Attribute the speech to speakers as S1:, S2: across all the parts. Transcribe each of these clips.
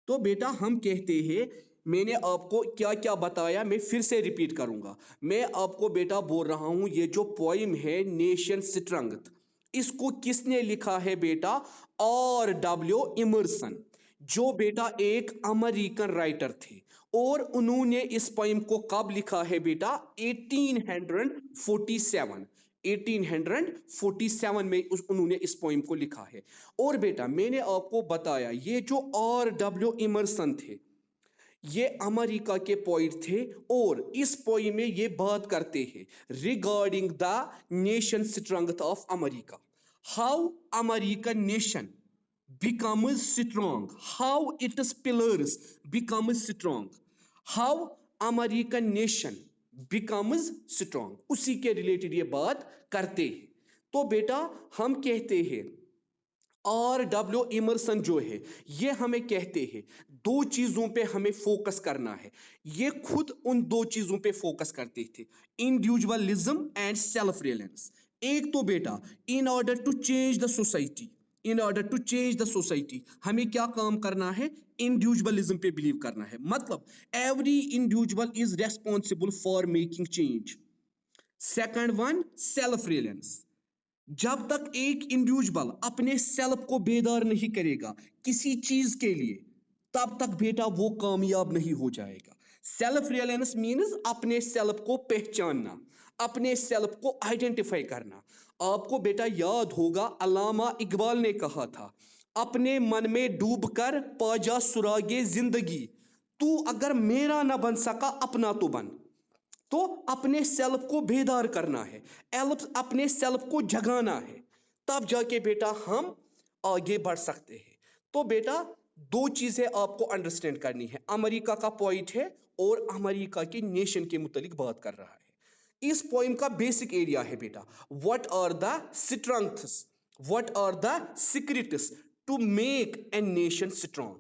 S1: तो बेटा हम कहते हैं, मैंने आपको क्या क्या बताया मैं फिर से रिपीट करूंगा। मैं आपको बेटा बोल रहा हूं, ये जो पोइम है नेशन स्ट्रेंथ, इसको किसने लिखा है बेटा? और डब्ल्यू इमर्सन, जो बेटा एक अमेरिकन राइटर थे। और उन्होंने इस पोइम को कब लिखा है बेटा? 1847। 1847 में उन्होंने इस पोइम को लिखा है। और बेटा मैंने आपको बताया, ये जो आर डब्ल्यू इमर्सन थे, ये अमेरिका के पोइट थे। और इस पोइम में ये बात करते हैं regarding the nation strength of America, how American nation becomes strong, how its pillars becomes strong, how American nation becomes strong, उसी के रिलेटेड ये बात करते हैं। तो बेटा हम कहते हैं और डब्ल्यू इमर्सन जो है, ये हमें कहते हैं दो चीजों पे हमें फोकस करना है। ये खुद उन दो चीजों पे फोकस करते थे, इंडिविजुअलिज्म एंड सेल्फ रिलायंस। एक तो बेटा in order to change the society, in order to change the society हमें क्या काम करना है? इंडिविजुअलिज्म पे बिलीव करना है। मतलब every individual is responsible for making change. Second one, self reliance. जब तक एक इंडिविजुअल अपने सेल्फ को बेदार नहीं करेगा किसी चीज के लिए, तब तक बेटा वो कामयाब नहीं हो जाएगा। सेल्फ रियलाइजेंस मीन्स अपने सेल्फ को पहचानना, अपने सेल्फ को आइडेंटिफाई करना। आपको बेटा याद होगा अल्लामा इकबाल ने कहा था, अपने मन में डूबकर पा जा सुरागे जिंदगी, तू अगर मेरा ना बन सका अपना तो बन। तो अपने सेल्फ को बेदार करना है, अपने सेल्फ को जगाना है, तब जाके बेटा हम आगे बढ़ सकते हैं। तो बेटा दो चीजें आपको अंडरस्टैंड करनी है, अमेरिका का पॉइंट है और अमेरिका के नेशन के मुतालिक बात कर रहा है। इस पोइम का बेसिक एरिया है बेटा, what are the strengths, what are the secrets to make a nation strong.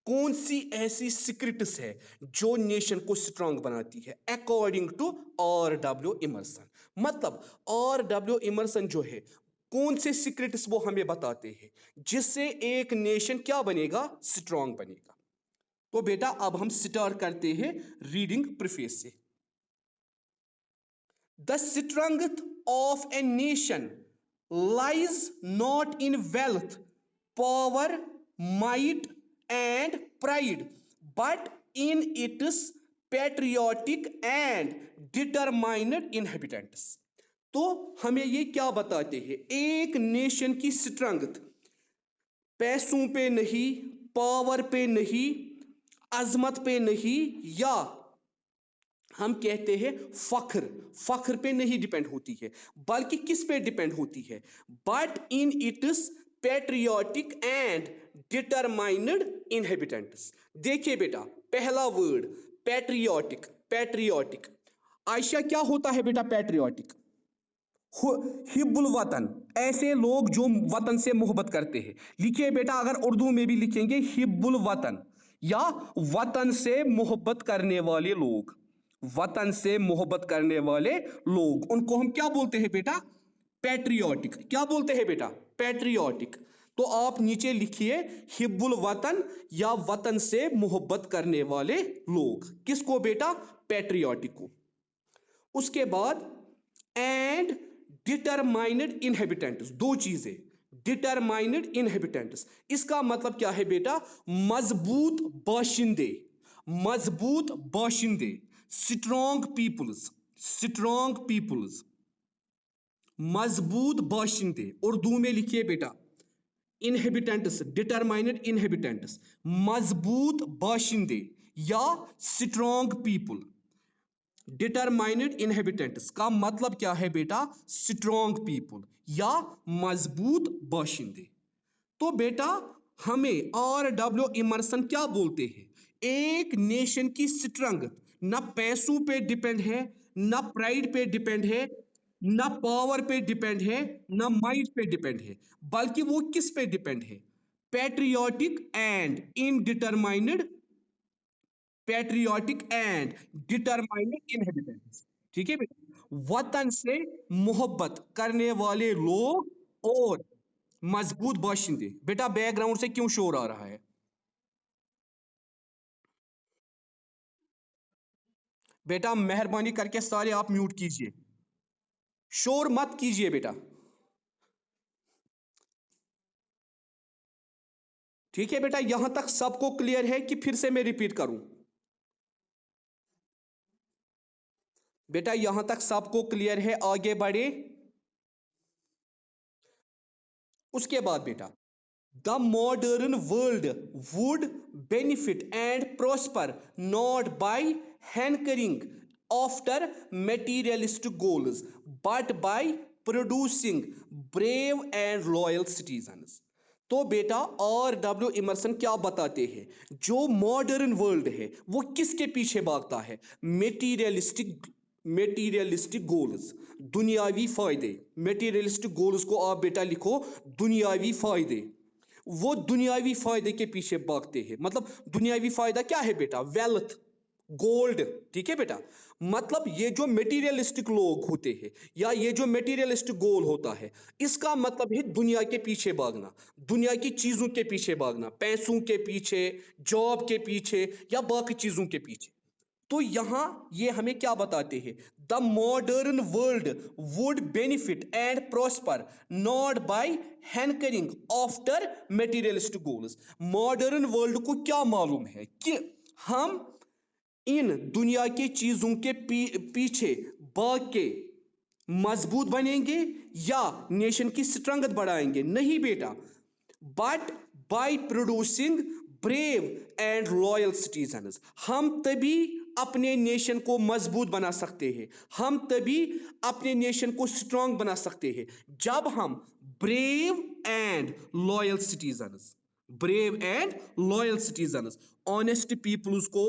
S1: कौन सी ऐसी सीक्रेट्स है जो नेशन को स्ट्रांग बनाती है according to R W Emerson. मतलब आर डब्ल्यू इमर्सन जो है, कौन से सीक्रेट्स वो हमें बताते हैं जिससे एक नेशन क्या बनेगा? स्ट्रांग बनेगा। तो बेटा अब हम स्टार्ट करते हैं रीडिंग प्रीफेस से। The strength of a nation lies not in wealth, power, might, and pride, but in its patriotic and determined inhabitants। तो हमें ये क्या बताते हैं? एक नेशन की स्ट्रेंथ पैसों पे नहीं, पावर पे नहीं, अजमत पे नहीं, या हम कहते हैं फख्र, फख्र पे नहीं डिपेंड होती है, बल्कि किस पे डिपेंड होती है? But in its patriotic and determined inhabitants. देखिए बेटा पहला वर्ड पेट्रियोटिक, पेट्रियोटिक। आयशा क्या होता है बेटा पेट्रियोटिक? हिब्बुल वतन, ऐसे लोग जो वतन से मोहब्बत करते हैं। लिखिए बेटा, अगर उर्दू में भी लिखेंगे हिब्बुल वतन, या वतन से मोहब्बत करने वाले लोग, वतन से मोहब्बत करने वाले लोग, उनको हम क्या बोलते हैं बेटा? पैट्रियोटिक। क्या बोलते हैं बेटा? पैट्रियोटिक। तो आप नीचे लिखिए हिब्बुल वतन, या वतन से मोहब्बत करने वाले लोग। किसको बेटा? पैट्रियोटिक को। उसके बाद एंड डिटरमाइनेड इनहेबिटेंट्स, दो चीजें, डिटरमाइनेड इनहेबिटेंट्स, इसका मतलब क्या है बेटा? मजबूत बाशिंदे, मजबूत बाशिंदे, स्ट्रॉन्ग पीपुल्स, स्ट्रॉन्ग पीपुल्स, मजबूत बाशिंदे। उर्दू में लिखिए बेटा इनहेबिटेंट्स, डिटरमाइनेड इनहेबिटेंट्स, मजबूत बाशिंदे या स्ट्रॉन्ग पीपुल। डिटरमाइनेड इनहेबिटेंट्स का मतलब क्या है बेटा? स्ट्रॉन्ग पीपुल या मजबूत बाशिंदे। तो बेटा हमें और डब्ल्यू इमर्सन क्या बोलते हैं? एक नेशन की स्ट्रेंथ ना पैसों पे डिपेंड है, ना प्राइड पे डिपेंड है, ना पावर पे डिपेंड है, ना माइट पे डिपेंड है, बल्कि वो किस पे डिपेंड है? Patriotic and indetermined, patriotic and determined inhabitants. ठीक है बेटा, वतन से मोहब्बत करने वाले लोग और मजबूत बाशिंदे। बेटा बैकग्राउंड से क्यों शोर आ रहा है? बेटा मेहरबानी करके सारे आप म्यूट कीजिए, शोर मत कीजिए बेटा। ठीक है बेटा, यहां तक सबको क्लियर है कि फिर से मैं रिपीट करूं? बेटा यहां तक सबको क्लियर है, आगे बढ़े। उसके बाद बेटा, the modern world would benefit and prosper not by hankering after materialistic goals but by producing brave and loyal citizens। तो बेटा R.W. इमर्सन क्या बताते हैं, जो मॉडर्न वर्ल्ड है वो किसके पीछे भागता है? मेटीरियलिस्टिक गोल्स, दुनियावी फायदे। मेटीरियलिस्टिक गोल्स को आप बेटा लिखो दुनियावी फायदे। वो दुनियावी फायदे के पीछे भागते हैं, मतलब दुनियावी फायदा क्या है बेटा? Wealth, gold. ठीक है बेटा, मतलब ये जो मेटीरियलिस्टिक लोग होते हैं या ये जो मेटीरियलिस्टिक गोल होता है, इसका मतलब है दुनिया के पीछे भागना, दुनिया की चीजों के पीछे भागना, पैसों के पीछे, जॉब के पीछे या बाकी चीजों के पीछे। तो यहां ये हमें क्या बताते हैं? The modern world would benefit and prosper not by hankering after materialistic goals. Modern world को क्या मालूम है कि हम इन दुनिया की चीजों के पीछे भाग के मजबूत बनेंगे या नेशन की स्ट्रेंथ बढ़ाएंगे? नहीं बेटा, but by producing brave and loyal citizens. हम तभी अपने नेशन को मजबूत बना सकते हैं, हम तभी अपने नेशन को स्ट्रांग बना सकते हैं जब हम brave and loyal citizens, brave and loyal citizens, honest peoples को,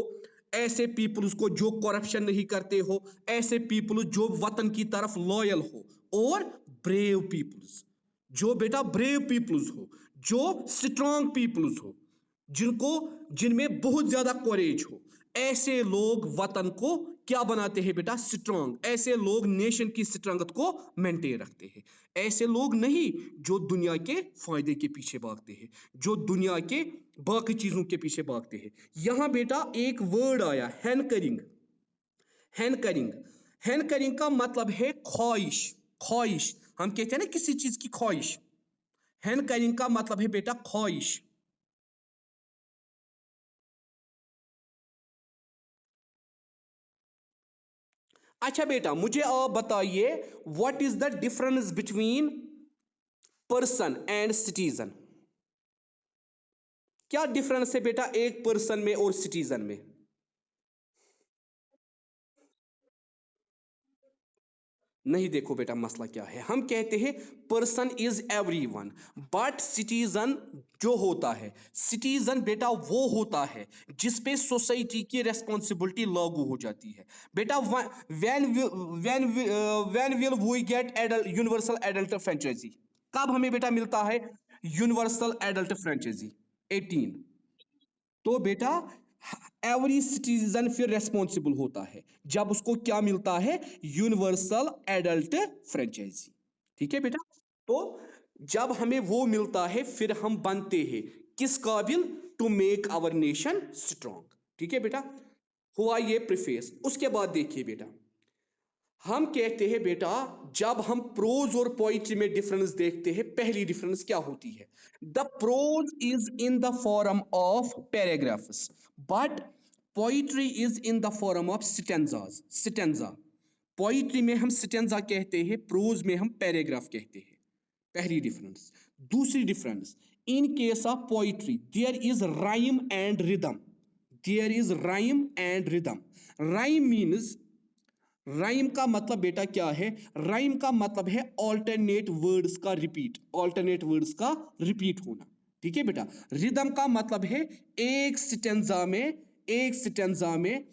S1: ऐसे पीपल्स को जो करप्शन नहीं करते हो, ऐसे पीपल्स जो वतन की तरफ लॉयल हो, और ब्रेव पीपल्स, जो बेटा ब्रेव पीपल्स हो, जो स्ट्रांग पीपल्स हो, जिनको, जिनमें बहुत ज्यादा कोरेज हो। ऐसे लोग वतन को क्या बनाते हैं बेटा? स्ट्रांग। ऐसे लोग नेशन की स्ट्रेंथ को मेंटेन रखते हैं। ऐसे लोग नहीं जो दुनिया के फायदे के पीछे भागते हैं, जो दुनिया के बाकी चीजों के पीछे भागते हैं। यहां बेटा एक वर्ड आया, हैंकरिंग। हैंकरिंग, हैंकरिंग का मतलब है ख्वाहिश। ख्वाहिश, हम कहते हैं ना किसी चीज की ख्वाहिश। हैंकरिंग का मतलब है बेटा ख्वाहिश। अच्छा बेटा मुझे आप बताइए, what is the difference between person and citizen? क्या डिफरेंस है बेटा एक पर्सन में और सिटीजन में? नहीं, देखो बेटा मसला क्या है, हम कहते हैं person is everyone, but citizen जो होता है, सिटीजन बेटा वो होता है जिस पे सोसाइटी की रेस्पॉन्सिबिलिटी लागू हो जाती है। बेटा when when will we get universal adult franchise? कब हमें बेटा मिलता है यूनिवर्सल एडल्ट फ्रेंचाइजी? 18। तो बेटा एवरी सिटीजन फिर रेस्पॉन्सिबल होता है जब उसको क्या मिलता है? Universal adult franchise. ठीक है बेटा, तो जब हमें वो मिलता है फिर हम बनते हैं किस काबिल? To make our nation strong. ठीक है बेटा, हुआ ये प्रिफेस। उसके बाद देखिए बेटा, हम कहते हैं बेटा जब हम प्रोज और पोइट्री में डिफरेंस देखते हैं, पहली डिफरेंस क्या होती है? The prose is in the form of paragraphs, but poetry is in the form of stanzas. Stanza, poetry में हम स्टेंजा कहते हैं, प्रोज में हम पैराग्राफ कहते हैं। पहली डिफरेंस। दूसरी difference, in case of poetry there is rhyme and rhythm. There is rhyme and rhythm. Rhyme means, rhyme का मतलब बेटा क्या है? राइम का मतलब है ऑल्टरनेट वर्ड्स का रिपीट, ऑल्टरनेट वर्ड्स का रिपीट होना। ठीक है बेटा, रिदम का मतलब है एक स्टेंजा में, एक स्टेंजा में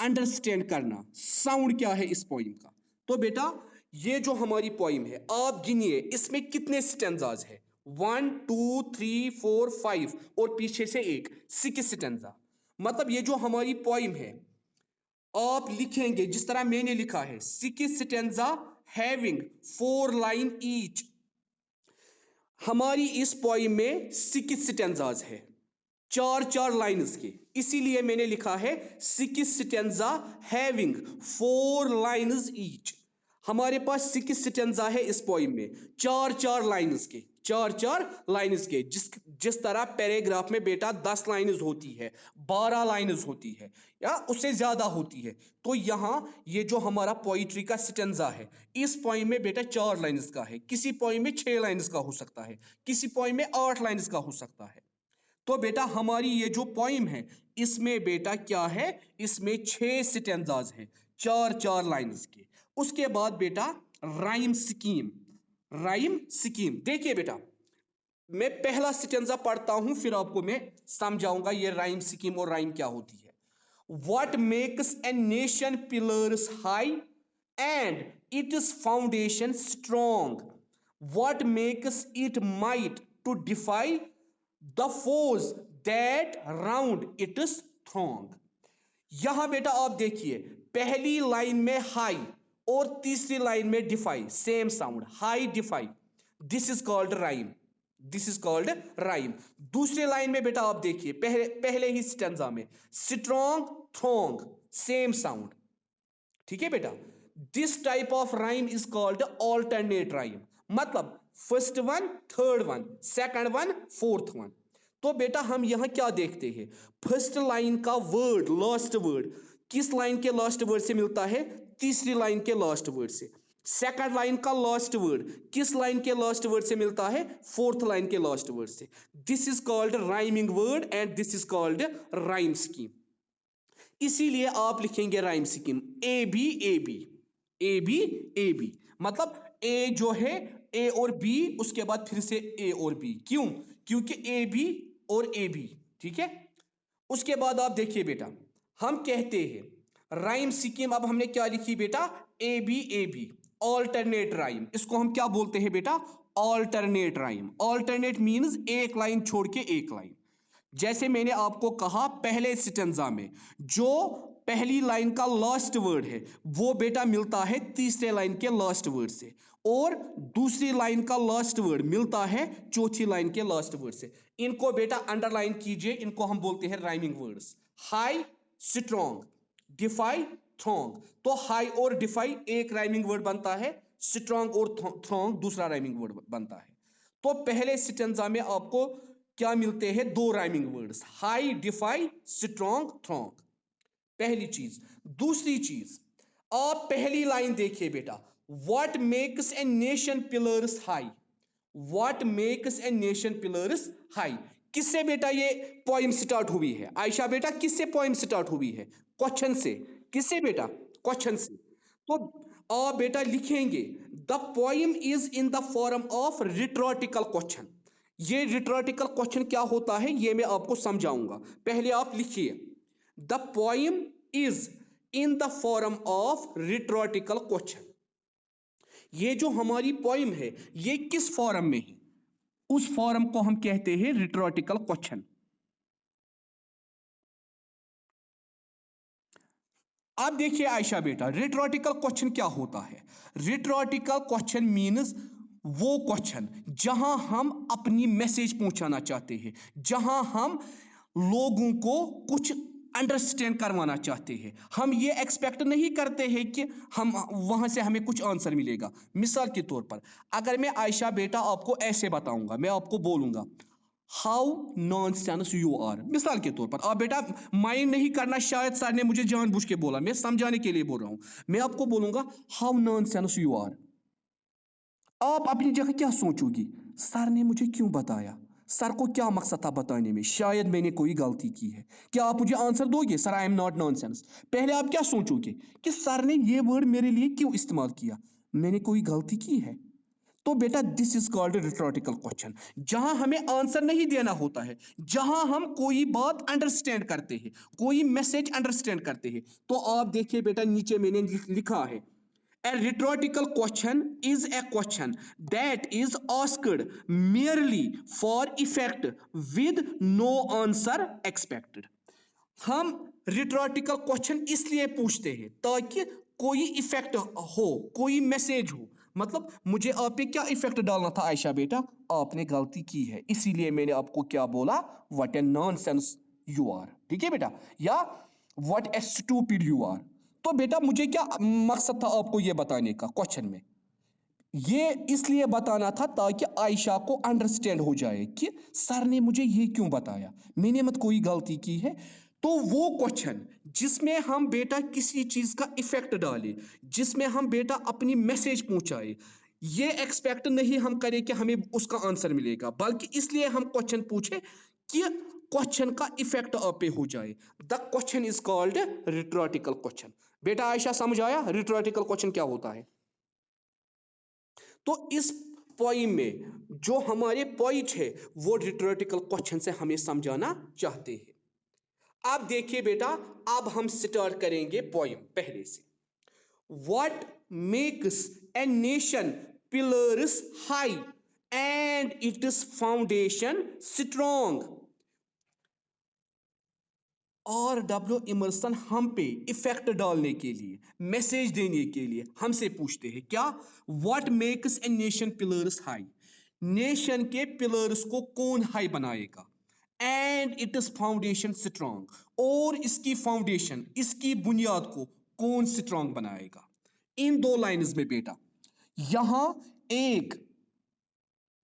S1: अंडरस्टैंड करना। साउंड क्या है इस पोइम का? तो बेटा ये जो हमारी पोइम है, आप गिनिए इसमें कितने स्टेंजाज है? 1 2 3 4 5 और पीछे से एक, 6 स्टेंजा। मतलब ये जो हमारी पोइम है, आप लिखेंगे जिस तरह मैंने लिखा है, 6 स्टेंजा हैविंग 4 लाइन ईच। हमारी इस पोइम में 6 स्टेंजाज है, चार चार लाइन्स के, इसीलिए मैंने लिखा है 6 स्टेंजा हैविंग 4 लाइन्स ईच। हमारे पास 6 स्टेंजा है इस पोइम में, चार चार लाइन्स के, चार चार लाइन्स के। जिस तरह पैराग्राफ में बेटा 10 लाइन्स होती है, 12 लाइन्स होती है या उससे ज्यादा होती है, तो यहाँ ये जो हमारा पोइट्री का स्टेंजा है, इस पोइम में बेटा 4 लाइन्स का है, किसी पोइम में 6 लाइन्स का हो सकता है, किसी पोइम में 8 लाइन्स का हो सकता है। तो बेटा हमारी ये जो पोइम है, इसमें बेटा क्या है, इसमें 6 स्टेंजाज हैं, चार चार लाइन्स के। उसके बाद बेटा राइम स्कीम, राइम स्कीम देखिए बेटा, मैं पहला स्टेंजा पढ़ता हूं, फिर आपको मैं समझाऊंगा ये राइम स्कीम और राइम क्या होती है। What makes a nation pillars high and its foundation strong? What makes it might to defy the foes that round it is throng? यहां बेटा आप देखिए, पहली लाइन में हाई और तीसरी लाइन में defy, same sound, high defy, this is called rhyme, this is called rhyme. दूसरे लाइन में बेटा आप देखिए, पहले ही स्टेंजा में स्ट्रॉन्ग थ्रोंग, सेम साउंड, ठीक है बेटा। This type of rhyme is called alternate rhyme, मतलब first one third one, second one fourth one. तो बेटा हम यहां क्या देखते हैं, फर्स्ट लाइन का वर्ड, लास्ट वर्ड किस लाइन के लास्ट वर्ड से मिलता है, तीसरी लाइन के लास्ट वर्ड से। सेकंड लाइन का लास्ट वर्ड किस लाइन के लास्ट वर्ड से मिलता है, फोर्थ लाइन के लास्ट वर्ड से। This is called rhyming word and this is called rhyme scheme. इसीलिए आप लिखेंगे rhyme scheme A B A B, A B A B, मतलब ए जो है ए और बी, उसके बाद फिर से ए और बी, क्यों, क्योंकि ए बी और ए बी, ठीक है। उसके बाद आप देखिए बेटा, हम कहते हैं राइम स्कीम, अब हमने क्या लिखी बेटा, ए बी, ऑल्टरनेट राइम, इसको हम क्या बोलते हैं बेटा, ऑल्टरनेट राइम। ऑल्टरनेट मींस एक लाइन छोड़ के एक लाइन। जैसे मैंने आपको कहा पहले स्टेंजा में जो पहली लाइन का लास्ट वर्ड है वो बेटा मिलता है तीसरे लाइन के लास्ट वर्ड से, और दूसरी लाइन का लास्ट वर्ड मिलता है चौथी लाइन के लास्ट वर्ड से। इनको बेटा अंडरलाइन कीजिए, इनको हम बोलते हैं rhyming words, high strong, defy throng. तो हाई और डिफाई एक राइमिंग वर्ड बनता है, स्ट्रॉन्ग और थ्रोंग दूसरा राइमिंग वर्ड बनता है। तो पहले स्टेंजा में आपको क्या मिलते हैं, दो rhyming words, high defy strong throng, पहली चीज। दूसरी चीज, आप पहली लाइन देखिए बेटा, what makes a nation pillars high, what makes a nation pillars high, किससे बेटा ये पोइम स्टार्ट हुई है, आयशा बेटा किससे पोइम स्टार्ट हुई है, क्वेश्चन से, किससे बेटा, क्वेश्चन से। तो आप बेटा लिखेंगे the poem is in the form of rhetorical question. ये रिटोरिकल क्वेश्चन क्या होता है ये मैं आपको समझाऊंगा, पहले आप लिखिए the poem is in the form of rhetorical question. ये जो हमारी पोइम है ये किस फॉर्म में है, उस फॉर्म को हम कहते हैं रिटोरिकल क्वेश्चन। अब देखिए आयशा बेटा, रिटोरिकल क्वेश्चन क्या होता है, रिटोरिकल क्वेश्चन मीन्स वो क्वेश्चन जहां हम अपनी मैसेज पहुंचाना चाहते हैं, जहां हम लोगों को कुछ अंडरस्टैंड करवाना चाहते हैं। हम ये एक्सपेक्ट नहीं करते हैं कि हम वहां से हमें कुछ आंसर मिलेगा। मिसाल के तौर पर अगर मैं आयशा बेटा आपको ऐसे बताऊंगा, मैं आपको बोलूंगा हाउ नॉनसेंस यू आर, मिसाल के तौर पर आप बेटा माइंड नहीं करना, शायद सर ने मुझे जानबूझ के बोला, मैं समझाने के लिए बोल रहा हूं। मैं आपको बोलूंगा हाउ नॉनसेंस यू आर, आप अपनी जगह क्या सोचोगी, सर ने मुझे क्यों बताया, सर को क्या मकसद था बताने में, शायद मैंने कोई गलती की है, क्या आप मुझे आंसर दोगे, sir I am not nonsense. पहले आप क्या सोचोगे कि सर ने ये वर्ड मेरे लिए क्यों इस्तेमाल किया, मैंने कोई गलती की है। तो बेटा this is called rhetorical question, जहां हमें आंसर नहीं देना होता है, जहां हम कोई बात अंडरस्टैंड करते हैं, कोई मैसेज अंडरस्टैंड करते हैं। तो आप देखिए बेटा नीचे मैंने लिखा है A rhetorical question is a question that is asked merely for effect with no answer expected. हम rhetorical question इसलिए पूछते हैं ताकि कोई इफेक्ट हो, कोई मैसेज हो, मतलब मुझे आप पे क्या इफेक्ट डालना था आयशा बेटा, आपने गलती की है, इसीलिए मैंने आपको क्या बोला, what a nonsense you are, ठीक है बेटा, या what a stupid you are. तो बेटा मुझे क्या मकसद था आपको ये बताने का क्वेश्चन में, ये इसलिए बताना था ताकि आयशा को अंडरस्टैंड हो जाए कि सर ने मुझे ये क्यों बताया, मैंने मत कोई गलती की है। तो वो क्वेश्चन जिसमें हम बेटा किसी चीज का इफेक्ट डालें, जिसमें हम बेटा अपनी मैसेज पहुंचाए, ये एक्सपेक्ट नहीं हम करें कि हमें उसका आंसर मिलेगा, बल्कि इसलिए हम क्वेश्चन पूछे कि क्वेश्चन का इफेक्ट आप पे हो जाए। The question is called rhetorical question. बेटा आयशा समझ आया रिटोरिकल क्वेश्चन क्या होता है? तो इस पोइम में जो हमारे पॉइंट है वो रिटोरिकल क्वेश्चन से हमें समझाना चाहते हैं। अब देखिए बेटा, अब हम स्टार्ट करेंगे पोइम पहले से। What makes a nation pillars high and it's foundation strong. और डब्ल्यू इमर्सन हम पे इफेक्ट डालने के लिए, मैसेज देने के लिए हमसे पूछते हैं क्या, what makes a nation pillars high, nation के पिलर्स को कौन हाई बनाएगा, and it is foundation strong, और इसकी फाउंडेशन, इसकी बुनियाद को कौन स्ट्रांग बनाएगा। इन दो लाइन्स में बेटा यहां एक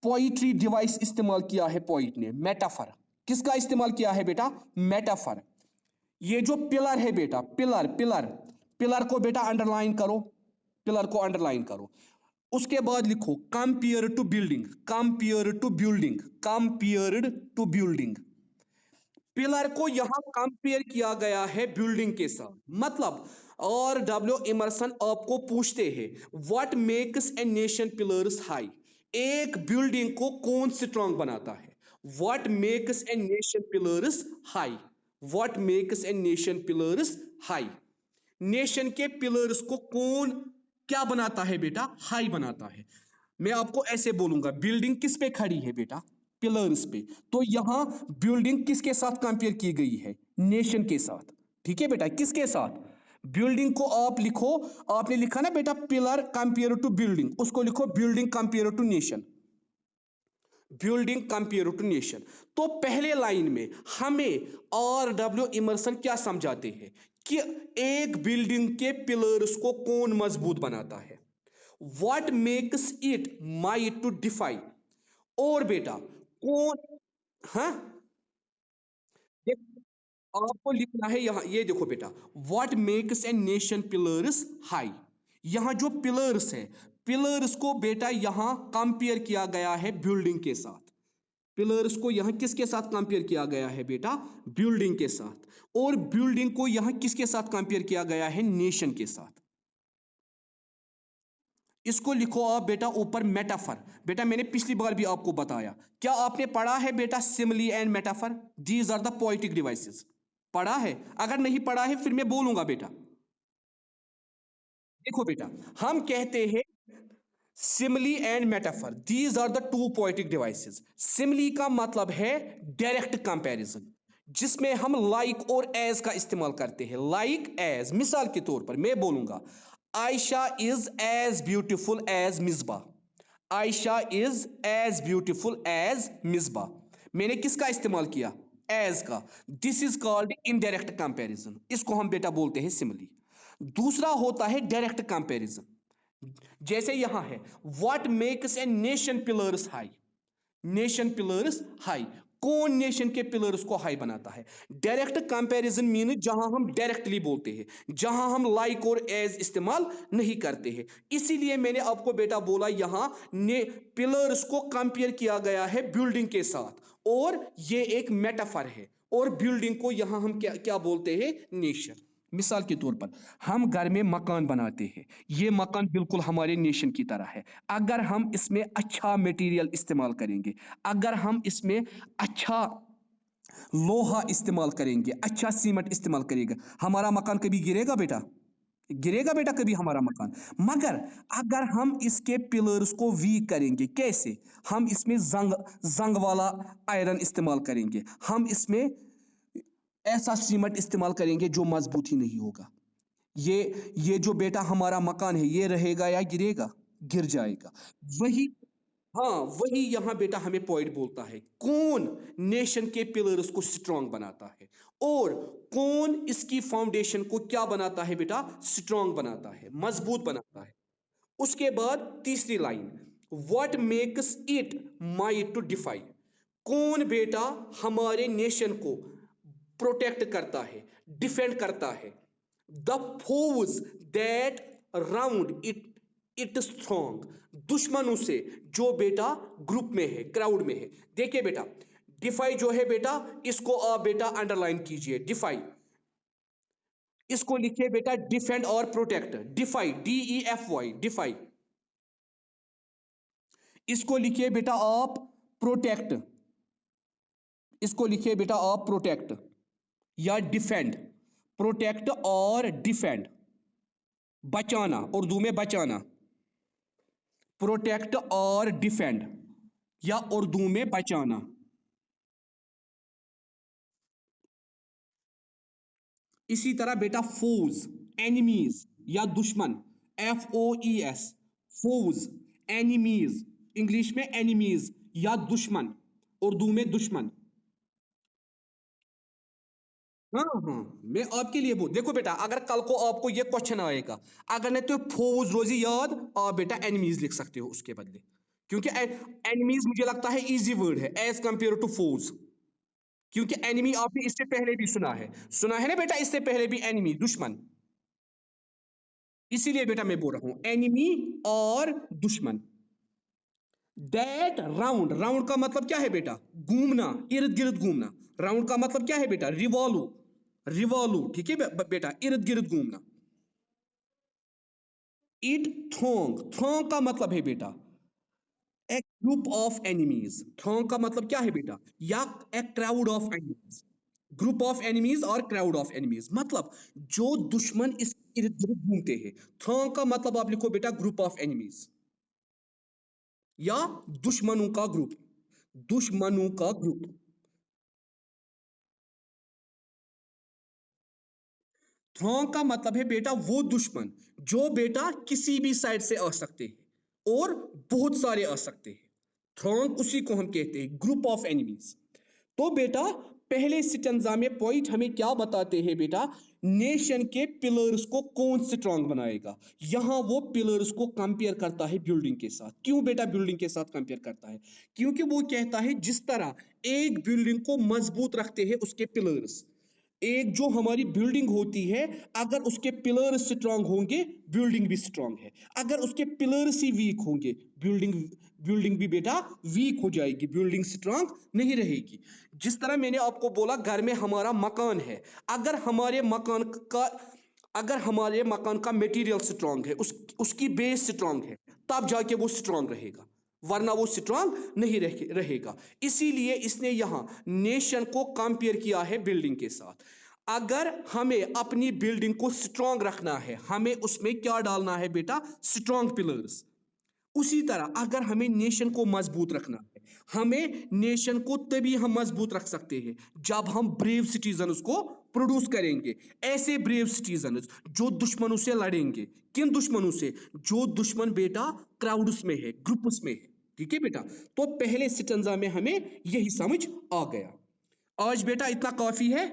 S1: पोइट्री डिवाइस इस्तेमाल किया है पोइट ने, मेटाफर। किसका इस्तेमाल किया है बेटा? मेटाफर। ये जो पिलर है बेटा, पिलर पिलर पिलर को बेटा अंडरलाइन करो, पिलर को अंडरलाइन करो। उसके बाद लिखो compare to building, compare to building, compared to building. Pillar को यहां कंपेयर किया गया है बिल्डिंग के साथ। मतलब और डब्ल्यू इमर्सन आपको पूछते हैं what makes a nation pillars high, एक बिल्डिंग को कौन स्ट्रांग बनाता है। What makes a nation pillars high, what makes a nation pillars high, nation के पिलर्स को कौन क्या बनाता है बेटा? हाई बनाता है। मैं आपको ऐसे बोलूंगा, बिल्डिंग किस पे खड़ी है बेटा? पिलर्स पे। तो यहां बिल्डिंग किसके साथ कंपेयर की गई है? नेशन के साथ। ठीक है बेटा, किसके साथ? बिल्डिंग को आप लिखो, आपने लिखा ना बेटा पिलर कंपेयर टू बिल्डिंग, उसको लिखो building compare to nation, building compare to nation. तो पहले लाइन में हमें और डब्ल्यू इमर्सन क्या समझाते हैं कि एक बिल्डिंग के पिलर्स को कौन मजबूत बनाता है, what makes it might to define. और बेटा कौन, हाँ आपको लिखना है यहां, ये देखो बेटा, what makes a nation pillars high. यहां जो पिलर्स है, पिलर्स को बेटा यहां कंपेयर किया गया है बिल्डिंग के साथ। पिलर्स को यहां किसके साथ कंपेयर किया गया है बेटा? बिल्डिंग के साथ। और बिल्डिंग को यहां किसके साथ कंपेयर किया गया है? नेशन के साथ। इसको लिखो आप बेटा ऊपर मेटाफर। बेटा मैंने पिछली बार भी आपको बताया, क्या आपने पढ़ा है बेटा simile and metaphor? These are the poetic devices. पढ़ा है? अगर नहीं पढ़ा है फिर मैं बोलूंगा बेटा। देखो बेटा, हम कहते हैं simile and metaphor, these are the two poetic devices. Simile का मतलब है डायरेक्ट कंपैरिजन, जिसमें हम लाइक और एज का इस्तेमाल करते हैं। लाइक एज, मिसाल के तौर पर मैं बोलूंगा Ayesha is as beautiful as Misbah, Ayesha is as beautiful as Misbah. मैंने किसका इस्तेमाल किया? एज का। This is called indirect comparison, इसको हम बेटा बोलते हैं सिमिली। दूसरा होता है डायरेक्ट कंपैरिजन, जैसे यहां है what makes a nation pillars high, nation pillars high, कौन नेशन के पिलर्स को हाई बनाता है? डायरेक्ट कंपैरिजन मीन जहां हम डायरेक्टली बोलते हैं, जहां हम लाइक और एज इस्तेमाल नहीं करते हैं। इसीलिए मैंने आपको बेटा बोला यहां ने पिलर्स को कंपेयर किया गया है बिल्डिंग के साथ, और ये एक मेटाफर है। और बिल्डिंग को यहां हम क्या क्या बोलते हैं? नेशन। मिसाल के तौर पर हम घर में मकान बनाते हैं, ये मकान बिल्कुल हमारे नेशन की तरह है। अगर हम इसमें अच्छा मटेरियल इस्तेमाल करेंगे, अगर हम इसमें अच्छा लोहा इस्तेमाल करेंगे, अच्छा सीमेंट इस्तेमाल करेंगे, हमारा मकान कभी गिरेगा बेटा? गिरेगा बेटा कभी हमारा मकान? मगर अगर हम इसके पिलर्स को वीक करेंगे, कैसे? हम इसमें जंग जंग वाला आयरन इस्तेमाल करेंगे, हम इसमें ऐसा सीमेंट इस्तेमाल करेंगे जो मजबूत ही नहीं होगा। ये जो बेटा हमारा मकान है, ये रहेगा या गिरेगा? गिर जाएगा। वही, हाँ वही यहाँ बेटा हमें पॉइंट बोलता है, कौन नेशन के पिलर्स को स्ट्रांग बनाता है और कौन इसकी फाउंडेशन को क्या बनाता है बेटा, स्ट्रांग बनाता है, मजबूत बनाता है। उसके बाद तीसरी line, what makes it might to defy, कौन बेटा हमारे नेशन को प्रोटेक्ट करता है, डिफेंड करता है। The force that round it it strong, दुश्मनों से जो बेटा ग्रुप में है, क्राउड में है। देखिए बेटा, डिफाई जो है बेटा, इसको आप बेटा अंडरलाइन कीजिए, डिफाई, इसको लिखिए बेटा डिफेंड और प्रोटेक्ट, डिफाई, DEFY, डिफाई। इसको लिखिए बेटा आप प्रोटेक्ट, इसको लिखिए बेटा आप प्रोटेक्ट या डिफेंड, प्रोटेक्ट और डिफेंड, बचाना, उर्दू में बचाना, प्रोटेक्ट और डिफेंड या उर्दू में बचाना। इसी तरह बेटा फोज, एनिमीज या दुश्मन, FOES, फोज, एनिमीज, इंग्लिश में एनिमीज या दुश्मन, उर्दू में दुश्मन। हाँ हाँ, मैं आपके लिए बोल, देखो बेटा अगर कल को आपको ये क्वेश्चन आएगा, अगर नहीं तो फोज रोजी याद, आप बेटा एनिमीज लिख सकते हो उसके बदले, क्योंकि एनिमीज मुझे लगता है इजी वर्ड है एज कंपेयर टू फोज, क्योंकि एनिमी आपने इससे पहले भी सुना है ना बेटा, इससे पहले भी एनिमी, दुश्मन। इसीलिए बेटा मैं बोल रहा हूं एनिमी और दुश्मन। दैट राउंड, राउंड का मतलब क्या है बेटा, घूमना, इर्द गिर्द घूमना। राउंड का मतलब क्या है बेटा, रिवॉल्व, रिवॉल्व, ठीक है बेटा, इर्द गिर्द घूमना। इट थ्रोंग, थ्रोंग का मतलब है बेटा एक ग्रुप ऑफ एनिमीज, थ्रोंग का मतलब क्या है बेटा, या एक crowd of enemies, group of enemies और क्राउड ऑफ एनिमीज, मतलब जो दुश्मन इस इर्द गिर्द घूमते हैं। थ्रोंग का मतलब आप लिखो बेटा ग्रुप ऑफ एनिमीज या दुश्मनों का ग्रुप, दुश्मनों का ग्रुप। थ्रोंग का मतलब है बेटा वो दुश्मन जो बेटा किसी भी साइड से आ सकते हैं और बहुत सारे आ सकते हैं। थ्रोंग उसी को हम कहते हैं, ग्रुप ऑफ एनिमीज। तो बेटा पहले स्टेंजा में पॉइंट हमें क्या बताते हैं बेटा, नेशन के पिलर्स को कौन स्ट्रांग बनाएगा। यहां वो पिलर्स को कंपेयर करता है बिल्डिंग के साथ। क्यों बेटा बिल्डिंग के साथ कंपेयर करता है, क्योंकि वो कहता है जिस तरह एक बिल्डिंग को मजबूत रखते हैं उसके पिलर्स, एक जो हमारी बिल्डिंग होती है, अगर उसके पिलर स्ट्रांग होंगे बिल्डिंग भी स्ट्रांग है, अगर उसके पिलर्स ही वीक होंगे बिल्डिंग, बिल्डिंग भी बेटा वीक हो जाएगी, बिल्डिंग स्ट्रांग नहीं रहेगी। जिस तरह मैंने आपको बोला घर में हमारा मकान है, अगर हमारे मकान का, अगर हमारे मकान का मटेरियल स्ट्रांग है, उसकी बेस स्ट्रांग है, तब जाके वो स्ट्रांग रहेगा, वरना वो स्ट्रांग नहीं रहेगा। इसीलिए इसने यहां नेशन को कंपेयर किया है बिल्डिंग के साथ। अगर हमें अपनी बिल्डिंग को स्ट्रांग रखना है, हमें उसमें क्या डालना है बेटा, स्ट्रांग पिलर्स। उसी तरह अगर हमें नेशन को मजबूत रखना है, हमें नेशन को तभी हम मजबूत रख सकते हैं जब हम ब्रेव सिटीजन्स को प्रोड्यूस करेंगे, ऐसे ब्रेव सिटीजन्स जो दुश्मनों से लड़ेंगे। किन दुश्मनों से, जो दुश्मन बेटा क्राउड्स में है, ग्रुप्स में है, ठीक है बेटा। तो पहले सिटंजा में हमें यही समझ आ गया। आज बेटा इतना काफी है,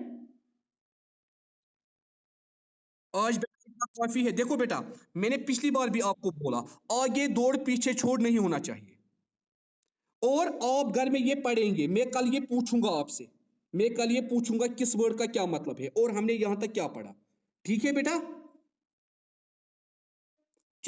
S1: आज बेटा इतना काफी है। देखो बेटा मैंने पिछली बार भी आपको बोला, आगे दौड़ पीछे छोड़ नहीं होना चाहिए। और आप घर में ये पढ़ेंगे, मैं कल ये पूछूंगा आपसे, मैं कल ये पूछूंगा किस वर्ड का क्या मतलब है और हमने यहां तक क्या पढ़ा, ठीक है बेटा।